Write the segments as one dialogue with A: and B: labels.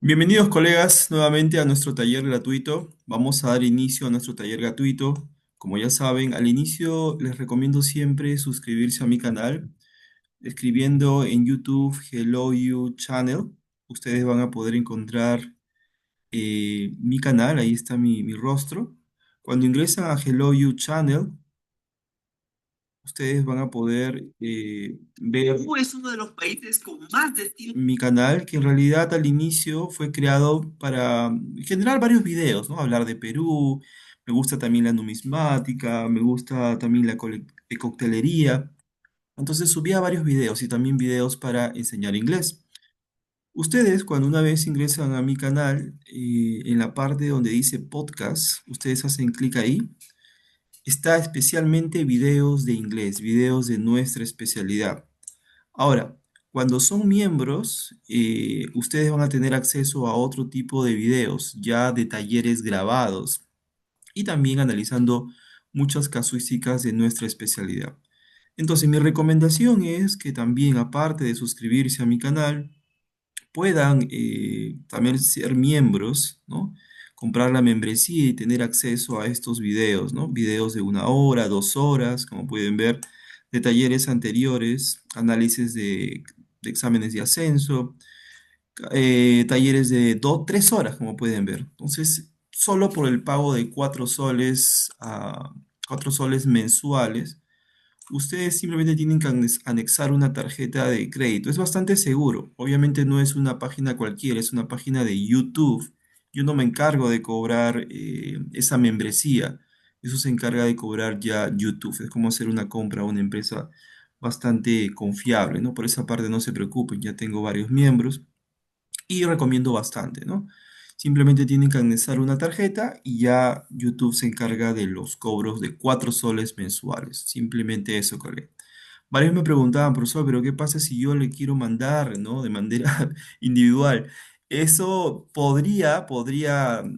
A: Bienvenidos colegas nuevamente a nuestro taller gratuito. Vamos a dar inicio a nuestro taller gratuito. Como ya saben, al inicio les recomiendo siempre suscribirse a mi canal. Escribiendo en YouTube Hello You Channel, ustedes van a poder encontrar mi canal, ahí está mi rostro. Cuando ingresan a Hello You Channel, ustedes van a poder ver
B: Perú es uno de los países con más destinos.
A: mi canal, que en realidad al inicio fue creado para generar varios videos, ¿no? Hablar de Perú, me gusta también la numismática, me gusta también la coctelería. Entonces subía varios videos y también videos para enseñar inglés. Ustedes, cuando una vez ingresan a mi canal, en la parte donde dice podcast, ustedes hacen clic ahí. Está especialmente videos de inglés, videos de nuestra especialidad. Ahora, cuando son miembros, ustedes van a tener acceso a otro tipo de videos, ya de talleres grabados y también analizando muchas casuísticas de nuestra especialidad. Entonces, mi recomendación es que también, aparte de suscribirse a mi canal, puedan también ser miembros, ¿no? Comprar la membresía y tener acceso a estos videos, ¿no? Videos de 1 hora, 2 horas, como pueden ver, de talleres anteriores, análisis de exámenes de ascenso, talleres de 3 horas, como pueden ver. Entonces, solo por el pago de 4 soles, 4 soles mensuales, ustedes simplemente tienen que anexar una tarjeta de crédito. Es bastante seguro. Obviamente no es una página cualquiera, es una página de YouTube. Yo no me encargo de cobrar esa membresía. Eso se encarga de cobrar ya YouTube. Es como hacer una compra a una empresa bastante confiable, ¿no? Por esa parte no se preocupen, ya tengo varios miembros y recomiendo bastante, ¿no? Simplemente tienen que anexar una tarjeta y ya YouTube se encarga de los cobros de 4 soles mensuales. Simplemente eso, colega. Varios me preguntaban, profesor, pero ¿qué pasa si yo le quiero mandar, ¿no? De manera individual. Eso podría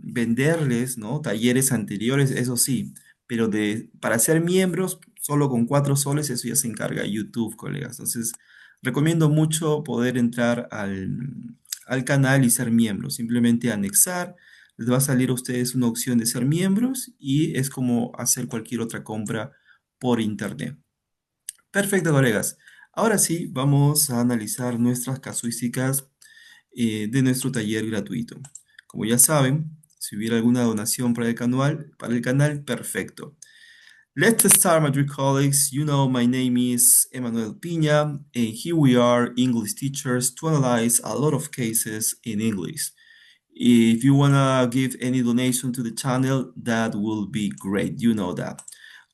A: venderles, ¿no? Talleres anteriores, eso sí, pero para ser miembros, solo con 4 soles, eso ya se encarga YouTube, colegas. Entonces, recomiendo mucho poder entrar al canal y ser miembro. Simplemente anexar, les va a salir a ustedes una opción de ser miembros y es como hacer cualquier otra compra por internet. Perfecto, colegas. Ahora sí, vamos a analizar nuestras casuísticas de nuestro taller gratuito. Como ya saben, si hubiera alguna donación para el canal, perfecto. Let's start, my dear colleagues. You know, my name is Emmanuel Piña, and here we are, English teachers, to analyze a lot of cases in English. If you wanna give any donation to the channel, that will be great. You know that.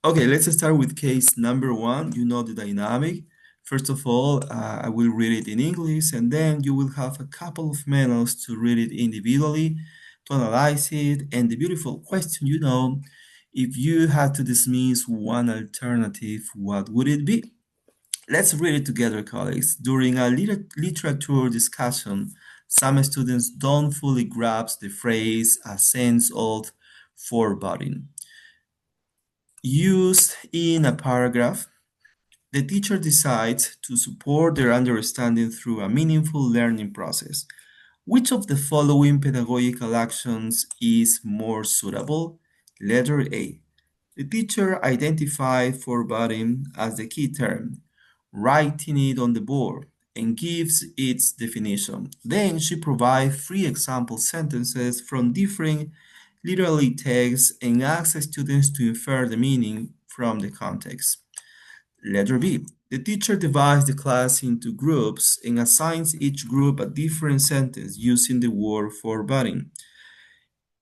A: Okay, let's start with case number one. You know the dynamic. First of all, I will read it in English, and then you will have a couple of minutes to read it individually, to analyze it. And the beautiful question, you know, if you had to dismiss one alternative, what would it be? Let's read it together, colleagues. During a literature discussion, some students don't fully grasp the phrase a sense of foreboding. Used in a paragraph, the teacher decides to support their understanding through a meaningful learning process. Which of the following pedagogical actions is more suitable? Letter A. The teacher identified foreboding as the key term, writing it on the board, and gives its definition. Then she provides three example sentences from different literary texts and asks students to infer the meaning from the context. Letter B. The teacher divides the class into groups and assigns each group a different sentence using the word foreboding.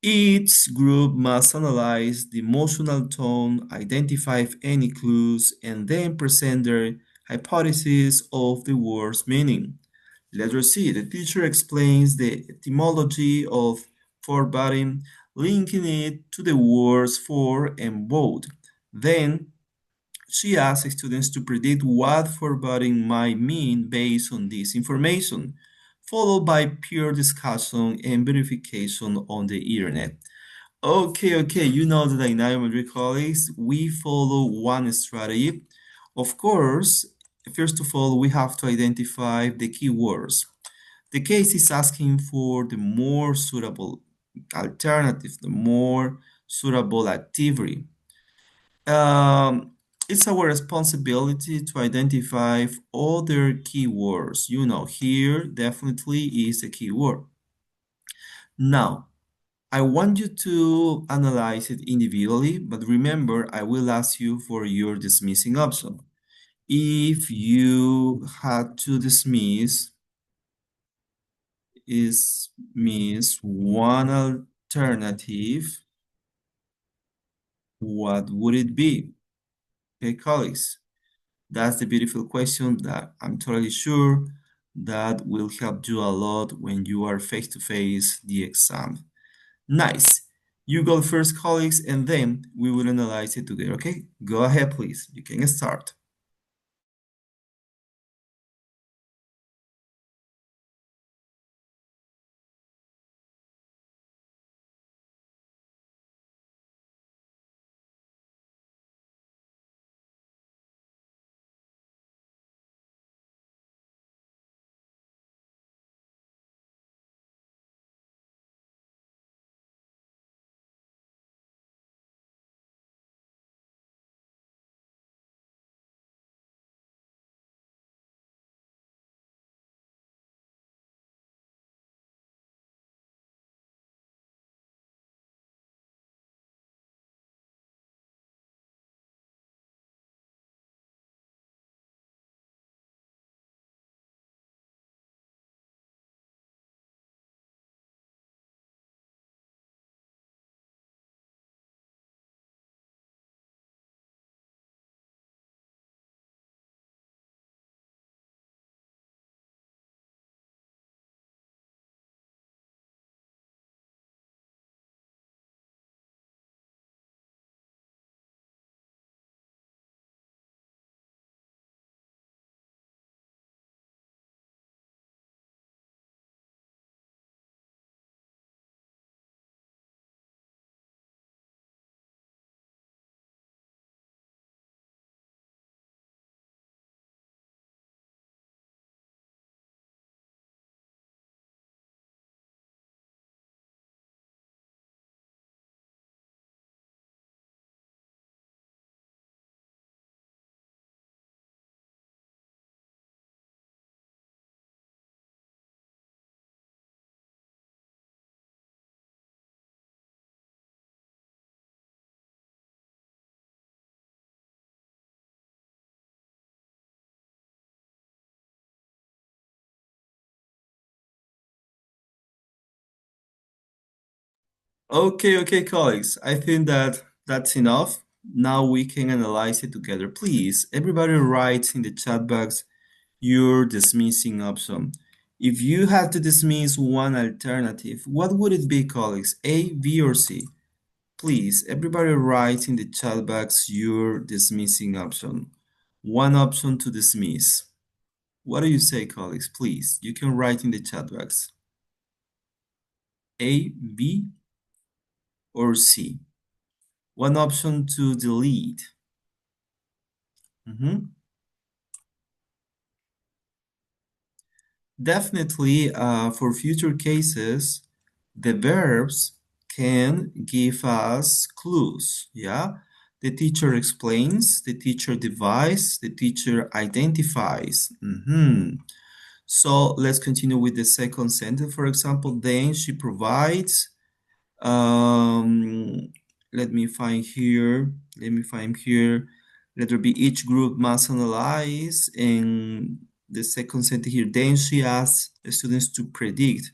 A: Each group must analyze the emotional tone, identify any clues, and then present their hypothesis of the word's meaning. Letter C. The teacher explains the etymology of foreboding, linking it to the words for and both. Then she asks students to predict what foreboding might mean based on this information, followed by peer discussion and verification on the internet. Okay, you know the dynamic, dear colleagues. We follow one strategy. Of course, first of all, we have to identify the keywords. The case is asking for the more suitable alternative, the more suitable activity. Um, it's our responsibility to identify other keywords. You know, here definitely is a keyword. Now, I want you to analyze it individually, but remember, I will ask you for your dismissing option. If you had to dismiss one alternative, what would it be? Okay, colleagues, that's the beautiful question that I'm totally sure that will help you a lot when you are face to face the exam. Nice. You go first, colleagues, and then we will analyze it together, okay? Go ahead, please. You can start. Okay, colleagues. I think that that's enough. Now we can analyze it together. Please, everybody write in the chat box your dismissing option. If you had to dismiss one alternative, what would it be, colleagues? A, B, or C? Please, everybody write in the chat box your dismissing option. One option to dismiss. What do you say, colleagues? Please, you can write in the chat box. A, B, or C? One option to delete. Mhm. Definitely, for future cases, the verbs can give us clues. Yeah, the teacher explains, the teacher divides, the teacher identifies. So let's continue with the second sentence. For example, then she provides. Um, let me find here. Let me find here. Let there be each group must analyze. And the second sentence here, then she asks the students to predict.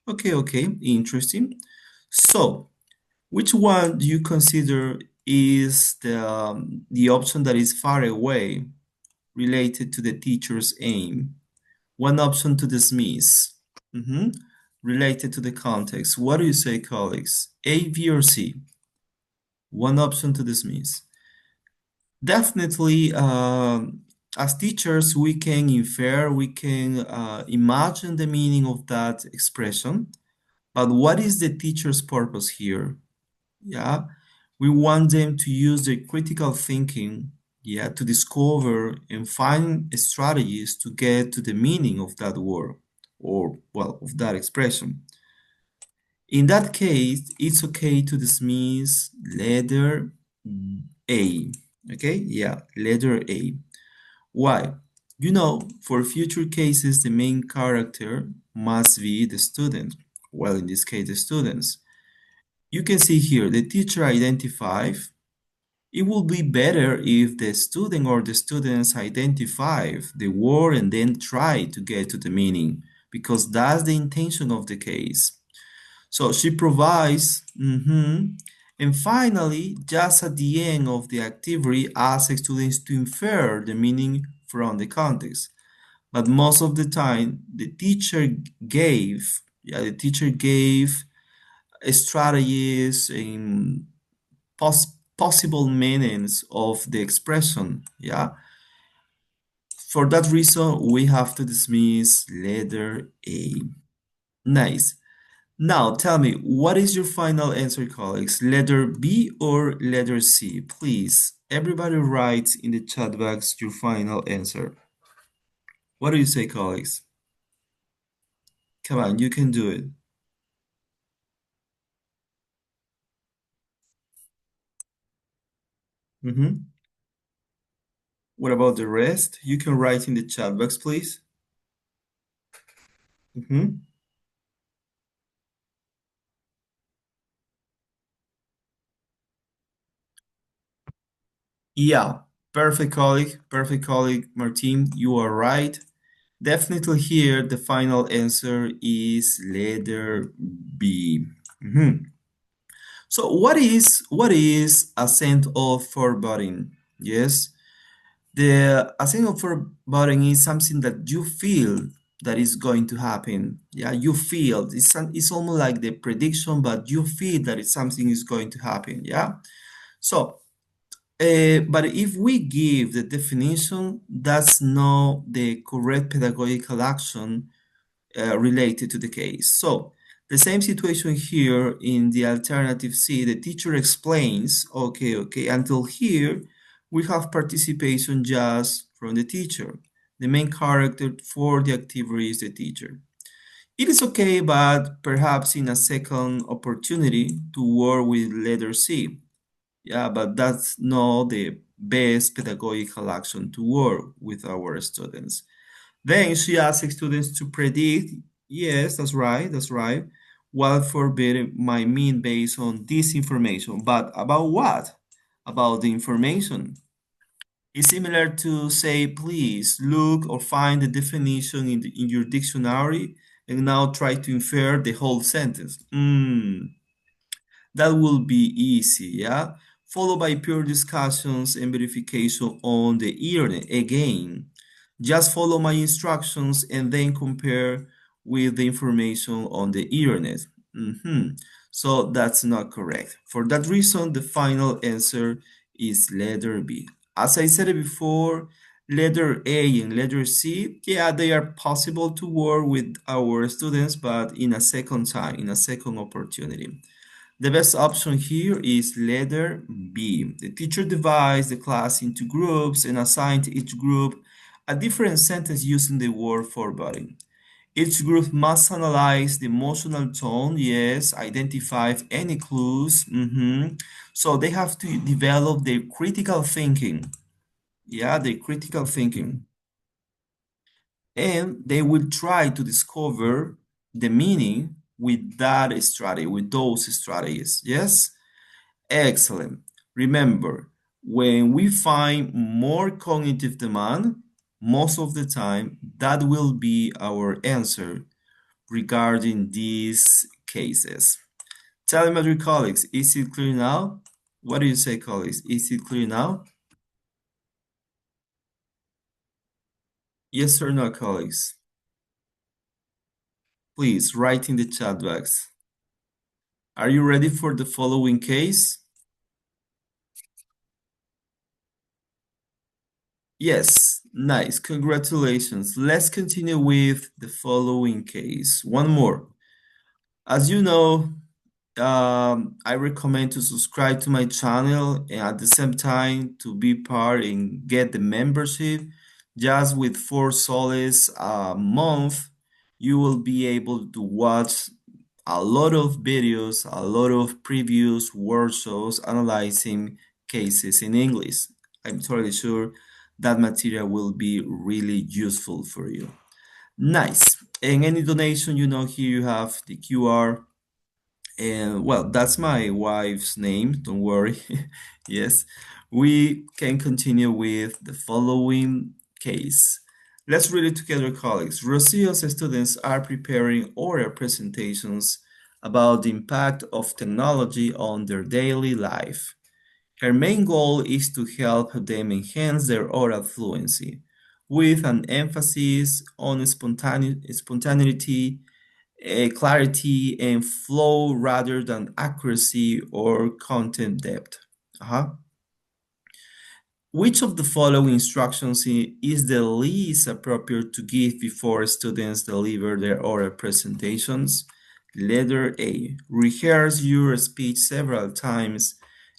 A: Okay, interesting. So, which one do you consider is the option that is far away related to the teacher's aim? One option to dismiss. Mhm. Related to the context. What do you say, colleagues? A, B, or C? One option to dismiss. Definitely, as teachers, we can infer, we can imagine the meaning of that expression. But what is the teacher's purpose here? Yeah, we want them to use their critical thinking, yeah, to discover and find strategies to get to the meaning of that word. or, well, of that expression. In that case, it's okay to dismiss letter A. Okay? Yeah, letter A. Why? For future cases, the main character must be the student. Well, in this case, the students. You can see here the teacher identifies. It would be better if the student or the students identify the word and then try to get to the meaning, because that's the intention of the case. So she provides, and finally, just at the end of the activity, asks students to infer the meaning from the context. But most of the time, the teacher gave strategies and possible meanings of the expression. Yeah. For that reason, we have to dismiss letter A. Nice. Now, tell me, what is your final answer, colleagues? Letter B or letter C? Please, everybody write in the chat box your final answer. What do you say, colleagues? Come on, you can do it. What about the rest? You can write in the chat box, please. Yeah, perfect colleague, Martin. You are right. Definitely here, the final answer is letter B. Mhm. So what is a sense of foreboding? Yes, a sense of foreboding is something that you feel that is going to happen. Yeah, you feel it's almost like the prediction, but you feel that something is going to happen. Yeah. So, but if we give the definition, that's not the correct pedagogical action related to the case. So the same situation here in the alternative C, the teacher explains, okay, until here, we have participation just from the teacher. The main character for the activity is the teacher. It is okay, but perhaps in a second opportunity to work with letter C. Yeah, but that's not the best pedagogical action to work with our students. Then she asks students to predict, yes, that's right, what forbidden might mean based on this information. But about what? About the information. It's similar to say, please look or find the definition in your dictionary and now try to infer the whole sentence. That will be easy, yeah? Followed by pure discussions and verification on the internet. Again, just follow my instructions and then compare with the information on the internet. So that's not correct. For that reason, the final answer is letter B. As I said it before, letter A and letter C, yeah, they are possible to work with our students, but in a second time, in a second opportunity. The best option here is letter B. The teacher divides the class into groups and assigns to each group a different sentence using the word foreboding. Each group must analyze the emotional tone, yes, identify any clues. So they have to develop their critical thinking. Yeah, their critical thinking. And they will try to discover the meaning with that strategy, with those strategies. Yes? Excellent. Remember, when we find more cognitive demand, most of the time that will be our answer regarding these cases. Tell me about your colleagues. Is it clear now? What do you say, colleagues? Is it clear now? Yes or no, colleagues? Please write in the chat box. Are you ready for the following case? Yes, nice. Congratulations. Let's continue with the following case. One more. As you know, I recommend to subscribe to my channel and at the same time to be part and get the membership just with 4 soles a month. You will be able to watch a lot of videos, a lot of previous workshops analyzing cases in English. I'm totally sure that material will be really useful for you. Nice. And any donation, here you have the QR. And well, that's my wife's name. Don't worry. Yes, we can continue with the following case. Let's read it together, colleagues. Rocio's students are preparing oral presentations about the impact of technology on their daily life. Her main goal is to help them enhance their oral fluency, with an emphasis on spontaneity, clarity, and flow rather than accuracy or content depth. Uh-huh. Which of the following instructions is the least appropriate to give before students deliver their oral presentations? Letter A. Rehearse your speech several times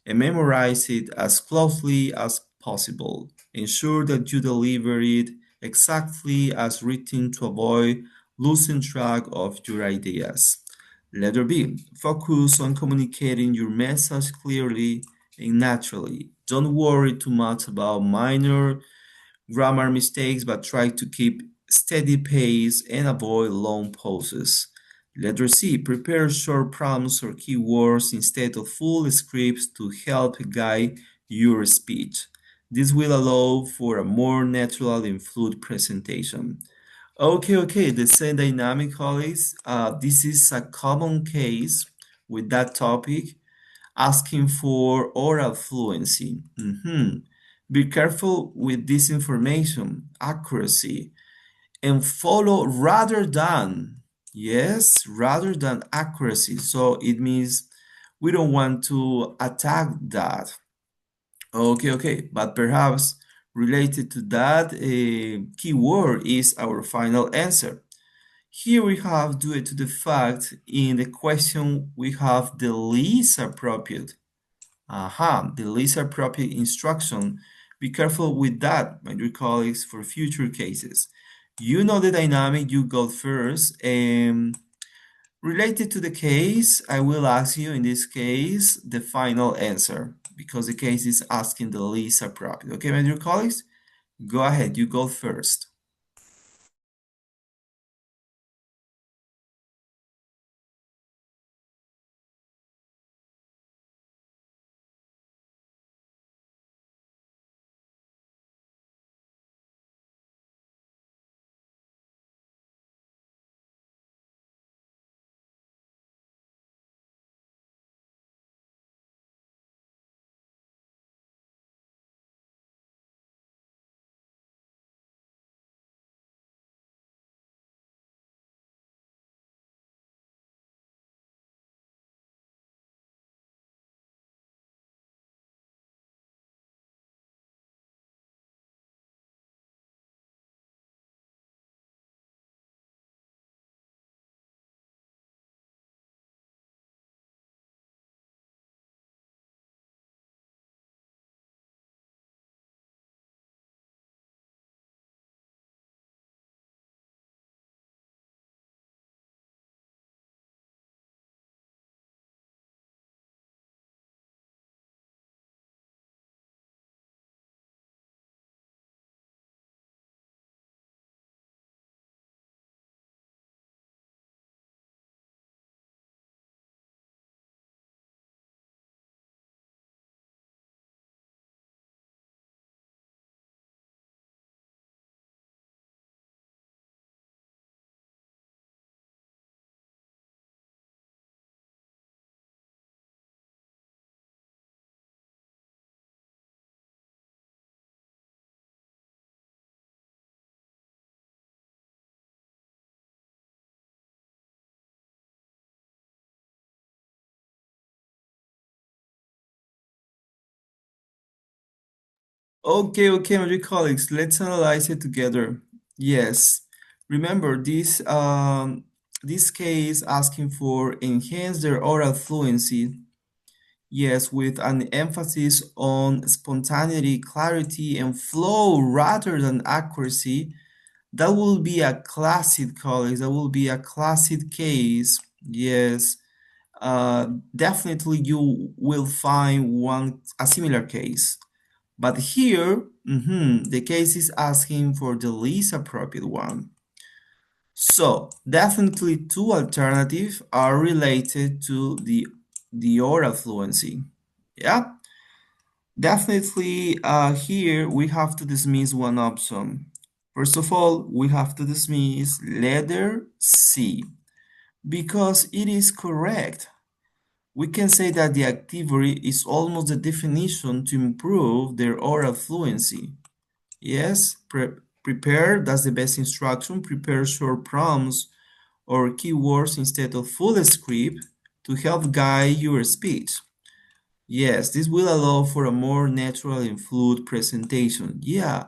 A: and memorize it as closely as possible. Ensure that you deliver it exactly as written to avoid losing track of your ideas. Letter B. Focus on communicating your message clearly and naturally. Don't worry too much about minor grammar mistakes, but try to keep steady pace and avoid long pauses. Letter C. Prepare short prompts or keywords instead of full scripts to help guide your speech. This will allow for a more natural and fluid presentation. Okay, the same dynamic, colleagues. This is a common case with that topic, asking for oral fluency. Be careful with this information, accuracy, and follow rather than. Yes, rather than accuracy. So it means we don't want to attack that. Okay, but perhaps related to that keyword is our final answer. Here we have, due to the fact in the question we have the least appropriate. The least appropriate instruction. Be careful with that, my dear colleagues, for future cases. You know the dynamic, you go first. And related to the case, I will ask you in this case the final answer because the case is asking the least appropriate. Okay, my dear colleagues, go ahead, you go first. Okay, my dear colleagues, let's analyze it together. Yes, remember this case asking for enhance their oral fluency. Yes, with an emphasis on spontaneity, clarity, and flow rather than accuracy. That will be a classic, colleagues. That will be a classic case. Yes, definitely you will find a similar case. But here, the case is asking for the least appropriate one. So definitely two alternatives are related to the oral fluency. Yeah, definitely here we have to dismiss one option. First of all, we have to dismiss letter C because it is correct. We can say that the activity is almost the definition to improve their oral fluency. Yes, prepare, that's the best instruction. Prepare short prompts or keywords instead of full script to help guide your speech. Yes, this will allow for a more natural and fluid presentation. Yeah,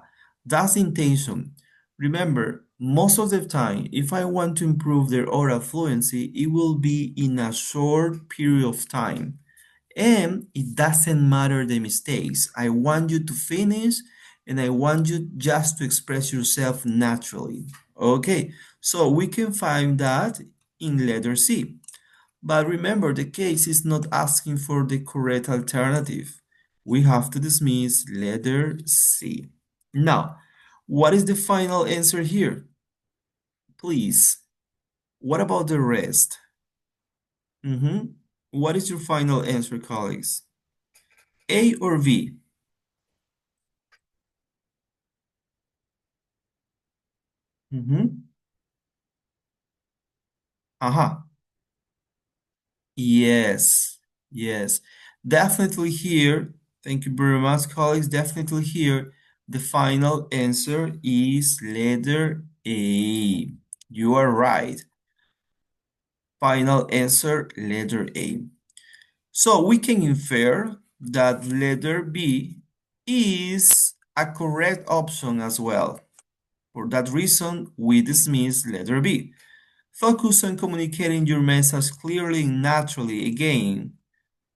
A: that's the intention. Remember, most of the time, if I want to improve their oral fluency, it will be in a short period of time. And it doesn't matter the mistakes. I want you to finish and I want you just to express yourself naturally. Okay, so we can find that in letter C. But remember, the case is not asking for the correct alternative. We have to dismiss letter C. Now, what is the final answer here? Please, what about the rest? What is your final answer, colleagues? A or B? Aha. Yes, yes. Definitely here. Thank you very much, colleagues. Definitely here. The final answer is letter A. You are right. Final answer, letter A. So we can infer that letter B is a correct option as well. For that reason, we dismiss letter B. Focus on communicating your message clearly and naturally. Again,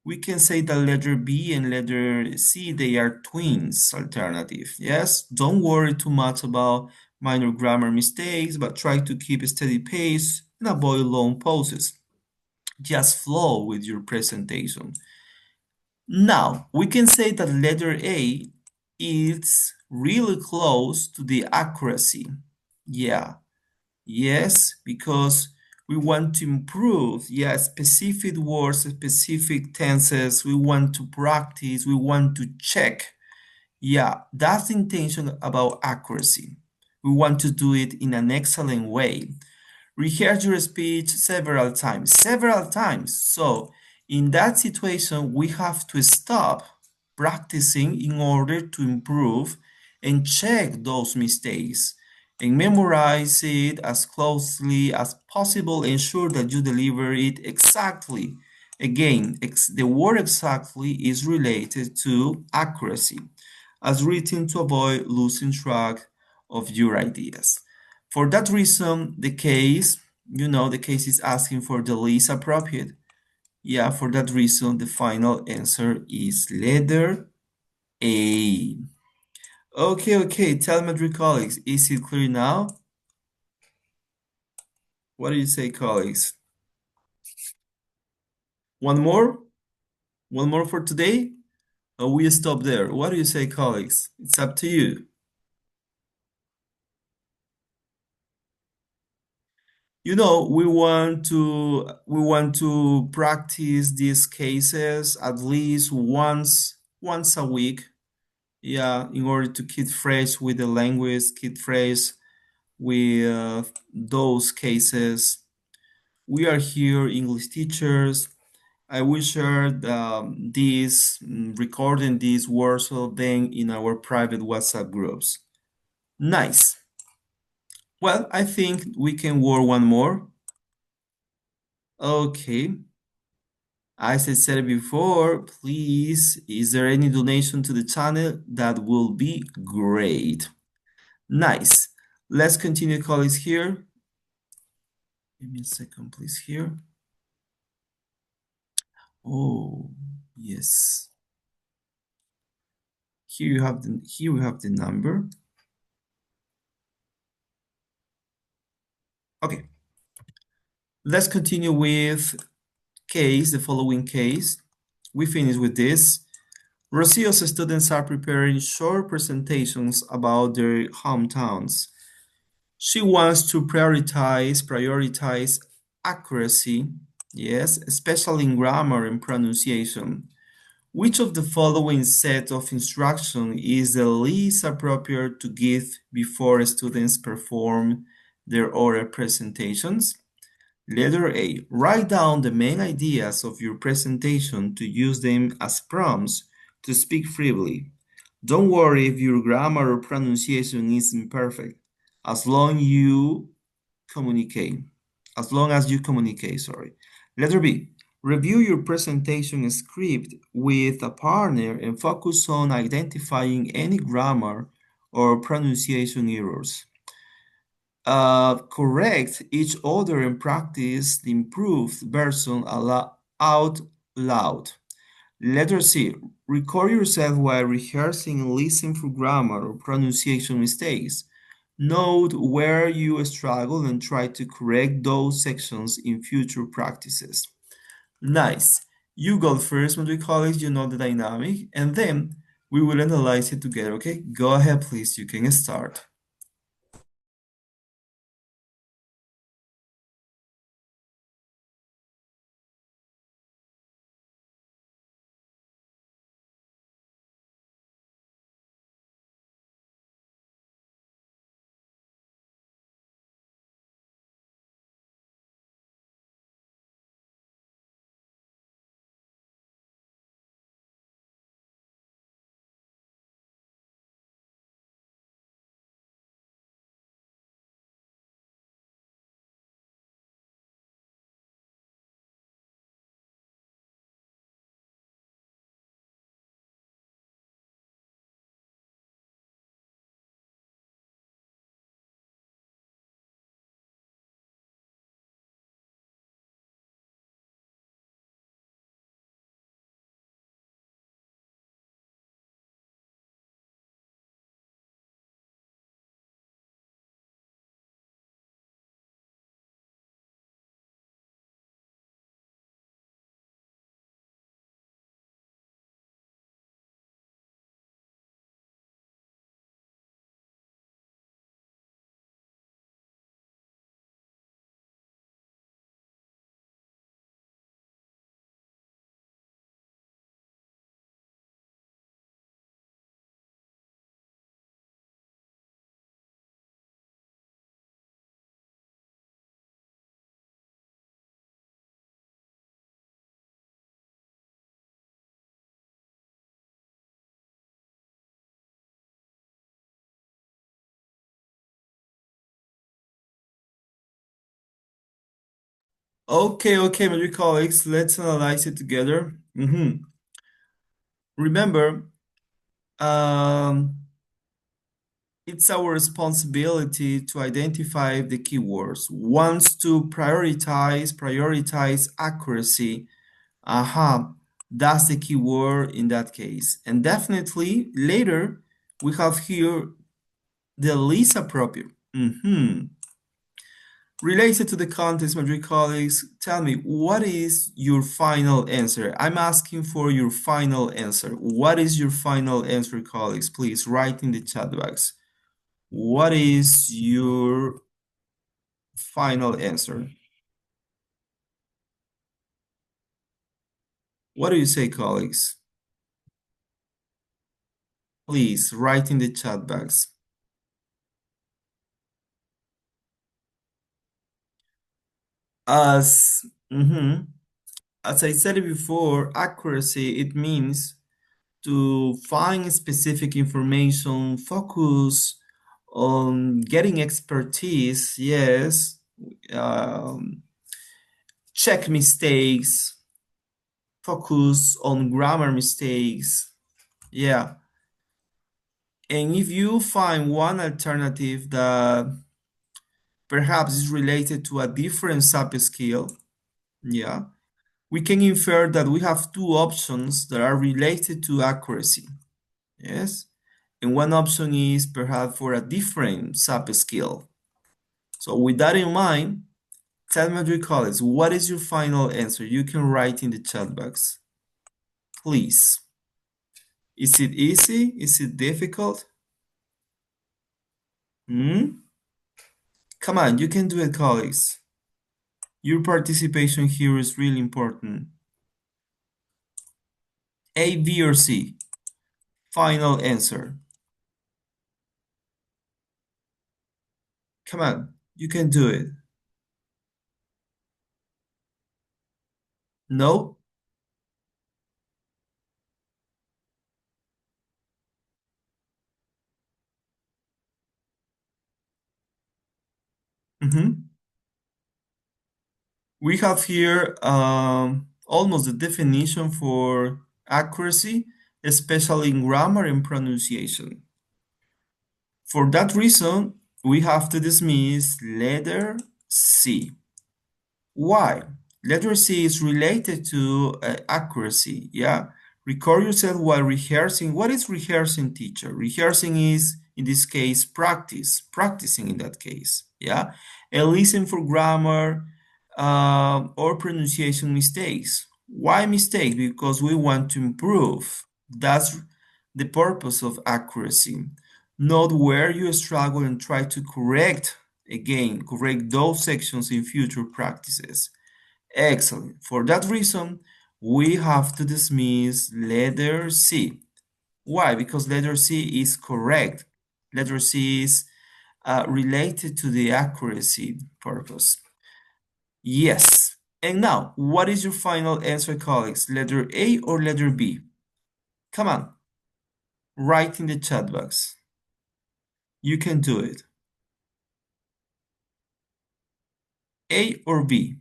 A: we can say that letter B and letter C, they are twins alternative. Yes, don't worry too much about minor grammar mistakes, but try to keep a steady pace and avoid long pauses. Just flow with your presentation. Now, we can say that letter A is really close to the accuracy. Yeah, yes, because we want to improve, yeah, specific words, specific tenses. We want to practice, we want to check. Yeah, that's the intention about accuracy. We want to do it in an excellent way. Rehearse your speech several times, several times. So, in that situation, we have to stop practicing in order to improve and check those mistakes and memorize it as closely as possible. Ensure that you deliver it exactly. Again, the word exactly is related to accuracy, as written to avoid losing track of your ideas. For that reason, the case is asking for the least appropriate. Yeah, for that reason, the final answer is letter A. Okay, okay, tell my dear colleagues, is it clear now? What do you say, colleagues? One more? One more for today? Or we stop there? What do you say, colleagues? It's up to you. We want to practice these cases at least once a week. Yeah, in order to keep fresh with the language, keep fresh with those cases. We are here, English teachers. I will share recording these words of them in our private WhatsApp groups. Nice. Well, I think we can work one more. Okay. As I said before, please, is there any donation to the channel? That will be great. Nice. Let's continue, colleagues, here. Give me a second, please, here. Oh, yes. Here we have the number. Okay, let's continue with the following case. We finish with this. Rocio's students are preparing short presentations about their hometowns. She wants to prioritize accuracy, yes, especially in grammar and pronunciation. Which of the following set of instruction is the least appropriate to give before students perform their oral presentations? Letter A. Write down the main ideas of your presentation to use them as prompts to speak freely. Don't worry if your grammar or pronunciation is imperfect, as long you communicate. As long as you communicate, sorry. Letter B. Review your presentation script with a partner and focus on identifying any grammar or pronunciation errors. Correct each other and practice the improved version out loud. Letter C. Record yourself while rehearsing and listen for grammar or pronunciation mistakes. Note where you struggle and try to correct those sections in future practices. Nice. You go first, my dear colleagues, you know the dynamic, and then we will analyze it together, okay? Go ahead, please, you can start. Okay, my dear colleagues, let's analyze it together. Remember, um, it's our responsibility to identify the keywords. Wants to prioritize accuracy. Aha, that's the keyword in that case. And definitely later we have here the least appropriate. Related to the context, my dear colleagues, tell me, what is your final answer? I'm asking for your final answer. What is your final answer, colleagues? Please write in the chat box. What is your final answer? What do you say, colleagues? Please write in the chat box. As, mhm, as I said it before, accuracy, it means to find specific information, focus on getting expertise, yes, um, check mistakes, focus on grammar mistakes, yeah. And if you find one alternative that perhaps is related to a different sub-skill, yeah, we can infer that we have two options that are related to accuracy, yes? And one option is perhaps for a different sub-skill. So with that in mind, tell me, dear colleagues, what is your final answer? You can write in the chat box, please. Is it easy? Is it difficult? Hmm? Come on, you can do it, colleagues. Your participation here is really important. A, B, or C? Final answer. Come on, you can do it. No? Mm-hmm. We have here almost the definition for accuracy, especially in grammar and pronunciation. For that reason, we have to dismiss letter C. Why? Letter C is related to accuracy. Yeah. Record yourself while rehearsing. What is rehearsing, teacher? Rehearsing is, in this case, practicing in that case. Yeah. And listen for grammar or pronunciation mistakes. Why mistakes? Because we want to improve. That's the purpose of accuracy. Note where you struggle and try to correct those sections in future practices. Excellent. For that reason, we have to dismiss letter C. Why? Because letter C is correct. Letter C is related to the accuracy purpose. Yes. And now, what is your final answer, colleagues? Letter A or letter B? Come on, write in the chat box. You can do it. A or B?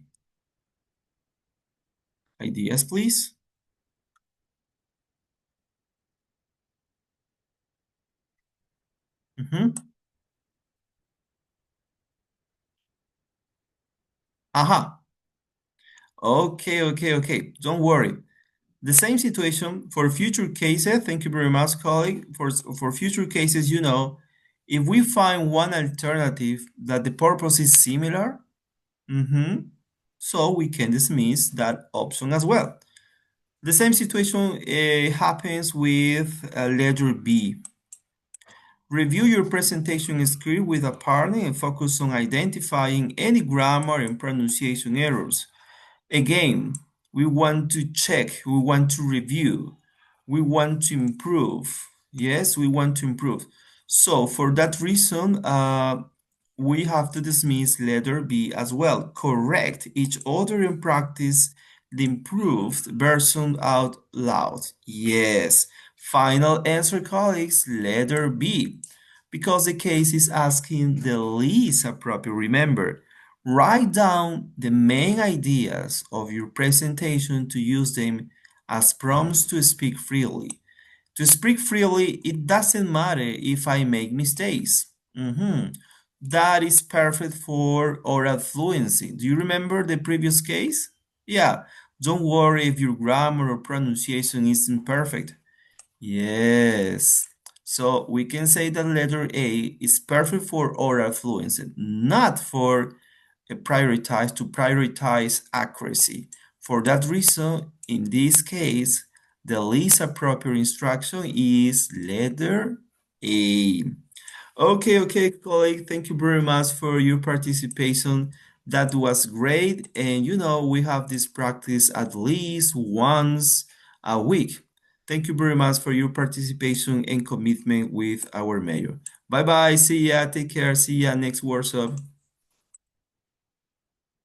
A: Ideas, please. Mhm. Aha. Okay, okay, okay. Don't worry. The same situation for future cases. Thank you very much, colleague. For future cases, if we find one alternative that the purpose is similar, so we can dismiss that option as well. The same situation happens with letter B. Review your presentation script with a partner and focus on identifying any grammar and pronunciation errors. Again, we want to check, we want to review, we want to improve. Yes, we want to improve. So for that reason, we have to dismiss letter B as well. Correct each other and practice the improved version out loud. Yes. Final answer, colleagues, letter B. Because the case is asking the least appropriate. Remember, write down the main ideas of your presentation to use them as prompts to speak freely. To speak freely, it doesn't matter if I make mistakes. That is perfect for oral fluency. Do you remember the previous case? Yeah, don't worry if your grammar or pronunciation isn't perfect. Yes. So we can say that letter A is perfect for oral fluency, not for prioritize accuracy. For that reason, in this case, the least appropriate instruction is letter A. Okay, okay, colleague, thank you very much for your participation. That was great. And we have this practice at least once a week. Thank you very much for your participation and commitment with our mayor. Bye bye. See ya. Take care. See ya next workshop.